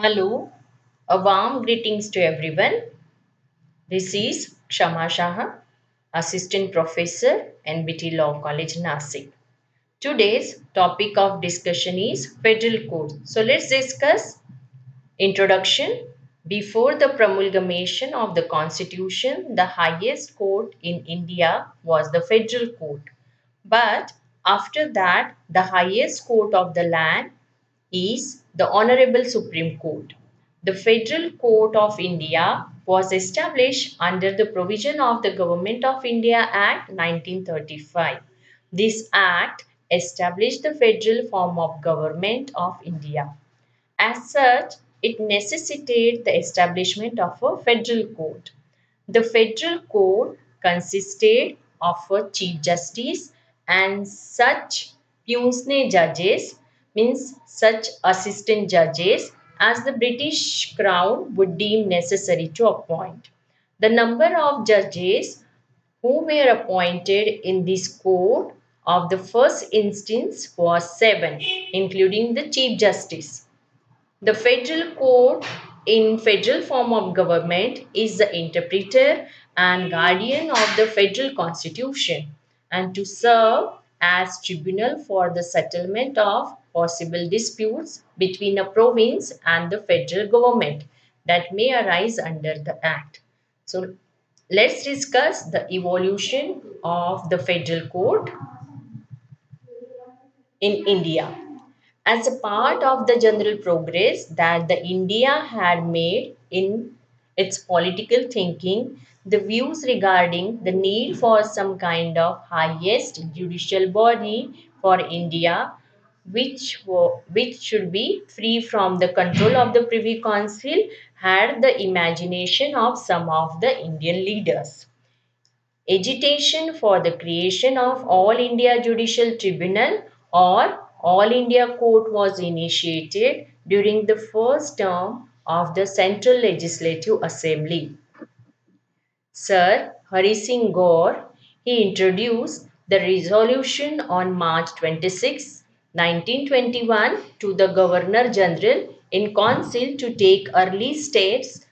Hello, a warm greetings to everyone. This is Kshama Shah, Assistant Professor, NBT Law College, Nasik. Today's topic of discussion is Federal Code. So let's discuss introduction. Before the promulgation of the Constitution, the highest court in India was the Federal Court. But after that, the highest court of the land is the Honorable Supreme Court. The Federal Court of India was established under the provision of the Government of India Act 1935. This act established the federal form of government of India. As such, it necessitated the establishment of a federal court. The federal court consisted of a chief justice and such puisne judges, means such assistant judges as the British Crown would deem necessary to appoint. The number of judges who were appointed in this court of the first instance was seven, including the chief justice. The federal court in federal form of government is the interpreter and guardian of the federal constitution and to serve as tribunal for the settlement of possible disputes between a province and the federal government that may arise under the act. So let's discuss the evolution of the federal court in India. As a part of the general progress that the India had made in its political thinking, the views regarding the need for some kind of highest judicial body for India, which should be free from the control of the Privy Council, had the imagination of some of the Indian leaders. Agitation for the creation of All India Judicial Tribunal or All India Court was initiated during the first term of the Central Legislative Assembly. Sir Hari Singh Gaur, he introduced the resolution on March 26, 1921 to the Governor General in Council to take early steps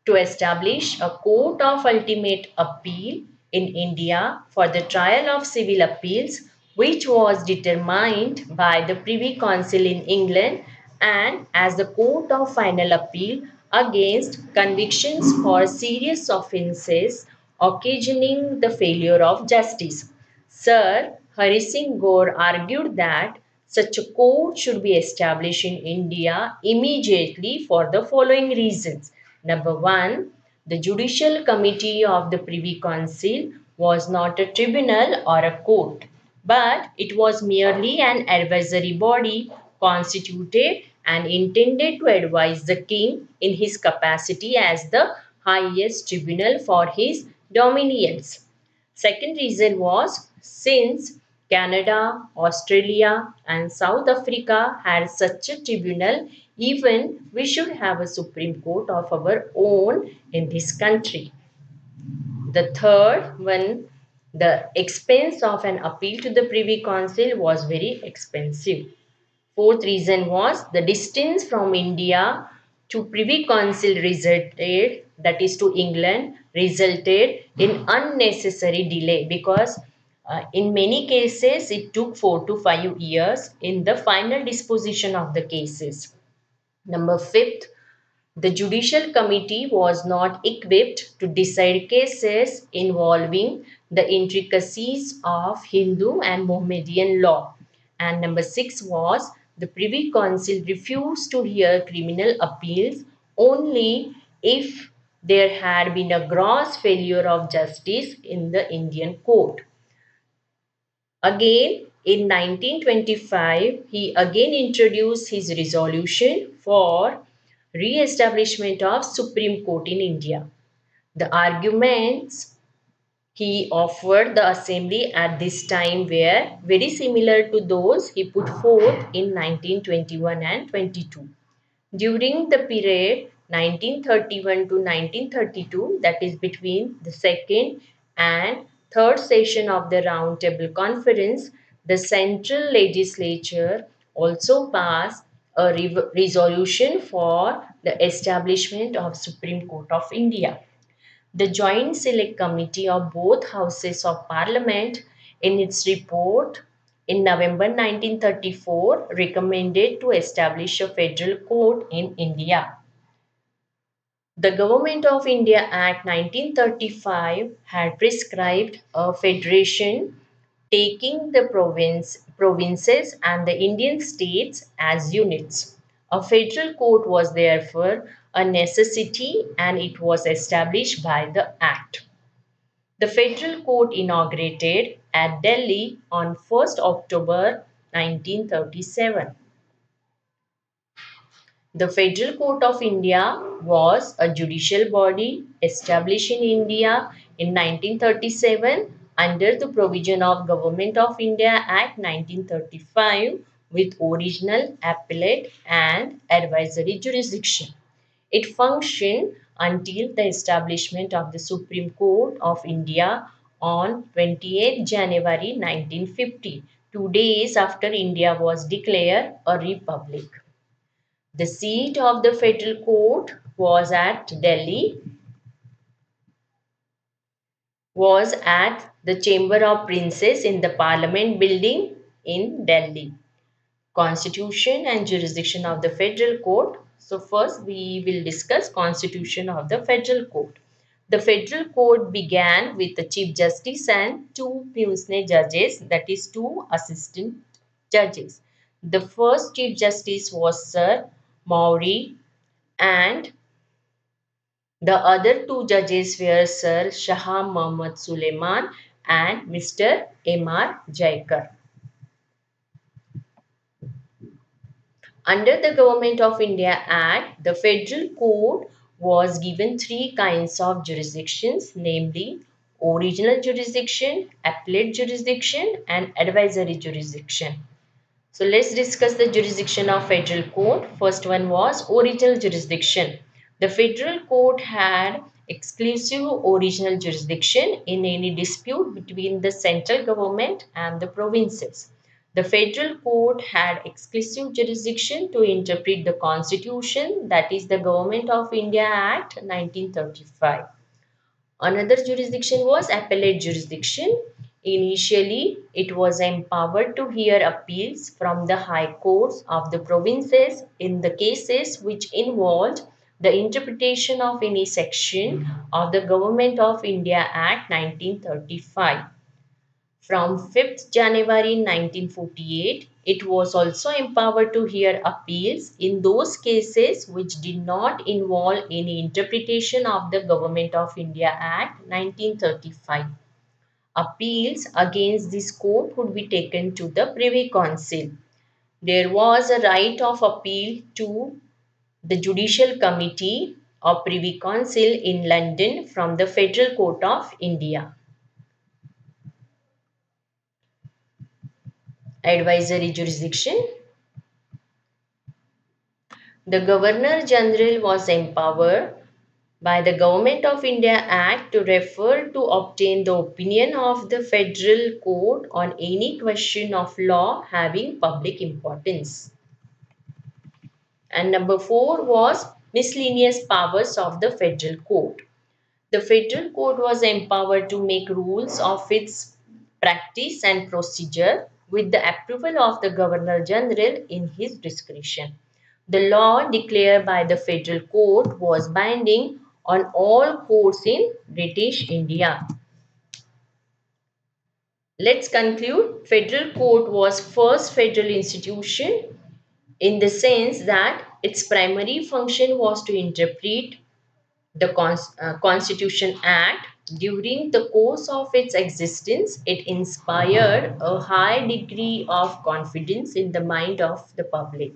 to establish a court of ultimate appeal in India for the trial of civil appeals, which was determined by the Privy Council in England and as the court of final appeal against convictions for serious offences occasioning the failure of justice. Sir Hari Singh Gaur argued that such a court should be established in India immediately for the following reasons. Number one, the Judicial Committee of the Privy Council was not a tribunal or a court, but it was merely an advisory body constituted and intended to advise the king in his capacity as the highest tribunal for his dominions. Second reason was since Canada, Australia, and South Africa had such a tribunal, even we should have a Supreme Court of our own in this country. The third one, the expense of an appeal to the Privy Council was very expensive. Fourth reason was the distance from India to Privy Council resulted, that is to England, resulted in unnecessary delay because in many cases it took 4 to 5 years in the final disposition of the cases. Number fifth, the Judicial Committee was not equipped to decide cases involving the intricacies of Hindu and Mohammedan law. And number six was the Privy Council refused to hear criminal appeals only if there had been a gross failure of justice in the Indian court. Again, in 1925, he again introduced his resolution for re-establishment of Supreme Court in India. The arguments he offered the assembly at this time were very similar to those he put forth in 1921 and 22. During the period 1931 to 1932, that is between the second and third session of the Round Table Conference, the Central Legislature also passed a resolution for the establishment of Supreme Court of India. The Joint Select Committee of both Houses of Parliament, in its report in November 1934, recommended to establish a federal court in India. The Government of India Act 1935 had prescribed a federation taking the provinces and the Indian states as units. A federal court was therefore a necessity and it was established by the Act. The federal court inaugurated at Delhi on 1st October 1937. The Federal Court of India was a judicial body established in India in 1937 under the provision of Government of India Act 1935 with original appellate and advisory jurisdiction. It functioned until the establishment of the Supreme Court of India on 28 January 1950, 2 days after India was declared a republic. The seat of the federal court was at the Chamber of Princes in the Parliament building in Delhi. Constitution and jurisdiction of the federal court. So first we will discuss constitution of the federal court. The federal court began with the chief justice and two puisne judges, that is two assistant judges. The first chief justice was Sir Maury and the other two judges were Sir Shah Muhammad Suleiman and Mr. M.R. Jaikar. Under the Government of India Act, the federal court was given three kinds of jurisdictions, namely original jurisdiction, appellate jurisdiction, and advisory jurisdiction. So let's discuss the jurisdiction of federal court. First one was original jurisdiction. The federal court had exclusive original jurisdiction in any dispute between the central government and the provinces. The federal court had exclusive jurisdiction to interpret the constitution, that is the Government of India Act 1935. Another jurisdiction was appellate jurisdiction. Initially, it was empowered to hear appeals from the high courts of the provinces in the cases which involved the interpretation of any section of the Government of India Act 1935. From 5th January 1948, it was also empowered to hear appeals in those cases which did not involve any interpretation of the Government of India Act 1935. Appeals against this court could be taken to the Privy Council. There was a right of appeal to the Judicial Committee of Privy Council in London from the Federal Court of India. Advisory jurisdiction. The Governor General was empowered by the Government of India Act to refer to obtain the opinion of the Federal Court on any question of law having public importance. And number 4 was miscellaneous powers of the Federal Court. The Federal Court was empowered to make rules of its practice and procedure with the approval of the Governor General in his discretion. The law declared by the Federal Court was binding on all courts in British India. Let's conclude. Federal Court was first federal institution in the sense that its primary function was to interpret the Constitution Act. During the course of its existence, it inspired a high degree of confidence in the mind of the public.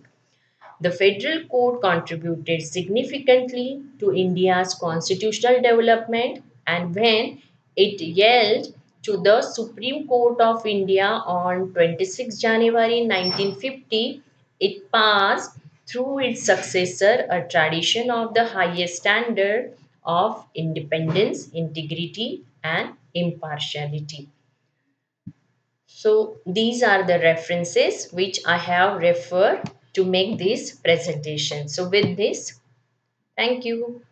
The federal court contributed significantly to India's constitutional development, and when it yielded to the Supreme Court of India on 26 January 1950, it passed through its successor a tradition of the highest standard of independence, integrity, and impartiality. So, these are the references which I have referred to make this presentation. So with this, thank you.